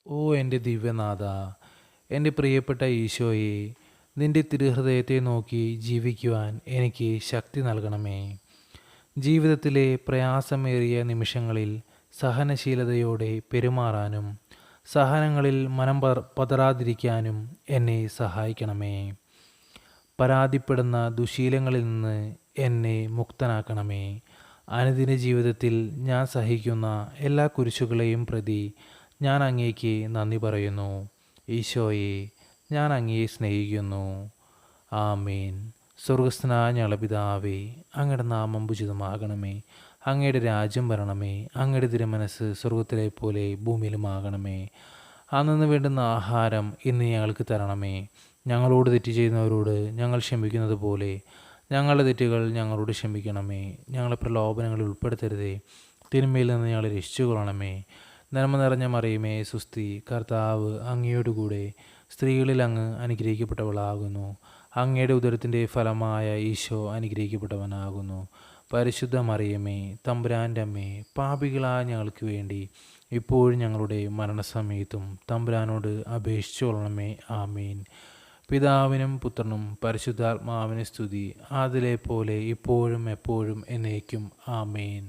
ഓ എൻ്റെ ദിവ്യനാഥ, എൻ്റെ പ്രിയപ്പെട്ട ഈശോയെ, നിൻ്റെ തിരുഹൃദയത്തെ നോക്കി ജീവിക്കുവാൻ എനിക്ക് ശക്തി നൽകണമേ. ജീവിതത്തിലെ പ്രയാസമേറിയ നിമിഷങ്ങളിൽ സഹനശീലതയോടെ പെരുമാറാനും സഹനങ്ങളിൽ മനം പതറാതിരിക്കാനും എന്നെ സഹായിക്കണമേ. പരാതിപ്പെടുന്ന ദുശീലങ്ങളിൽ നിന്ന് എന്നെ മുക്തനാക്കണമേ. അനുദിന ജീവിതത്തിൽ ഞാൻ സഹിക്കുന്ന എല്ലാ കുരിശുകളെയും പ്രതി ഞാൻ അങ്ങേക്ക് നന്ദി പറയുന്നു. ഈശോയെ, ഞാൻ അങ്ങയെ സ്നേഹിക്കുന്നു. ആമേൻ. സ്വർഗസ്ഥനായ ഞങ്ങളുടെ പിതാവേ, അങ്ങയുടെ നാമം പൂജിതമാകണമേ. അങ്ങയുടെ രാജ്യം വരണമേ. അങ്ങയുടെ തിരുമനസ്സ് സ്വർഗത്തിലെ പോലെ ഭൂമിയിലുമാകണമേ. അന്നു വേണ്ടുന്ന ആഹാരം ഇന്ന് ഞങ്ങൾക്ക് തരണമേ. ഞങ്ങളോട് തെറ്റ് ചെയ്യുന്നവരോട് ഞങ്ങൾ ക്ഷമിക്കുന്നത് പോലെ ഞങ്ങളുടെ തെറ്റുകൾ ഞങ്ങളോട് ക്ഷമിക്കണമേ. ഞങ്ങളെ പ്രലോഭനങ്ങളിൽ ഉൾപ്പെടുത്തരുതേ, തിന്മയിൽ നിന്ന് ഞങ്ങളെ രക്ഷിച്ചുകൊള്ളണമേ. നന്മ നിറഞ്ഞ മറിയമേ, സുസ്തി, കർത്താവ് അങ്ങയോടുകൂടെ സ്ത്രീകളിൽ അങ്ങ് അനുഗ്രഹിക്കപ്പെട്ടവളാകുന്നു. അങ്ങയുടെ ഉദരത്തിൻ്റെ ഫലമായ ഈശോ അനുഗ്രഹിക്കപ്പെട്ടവനാകുന്നു. പരിശുദ്ധ മറിയമേ, തമ്പുരാൻ്റെ അമ്മേ, പാപികളായ ഞങ്ങൾക്ക് വേണ്ടി ഇപ്പോഴും ഞങ്ങളുടെ മരണസമയത്തും തമ്പുരാനോട് അപേക്ഷിച്ചു കൊള്ളണമേ. ആമീൻ. പിതാവിനും പുത്രനും പരിശുദ്ധാത്മാവിനും സ്തുതി, അതിലെ പോലെ ഇപ്പോഴും എപ്പോഴും എന്നേക്കും. ആമേൻ.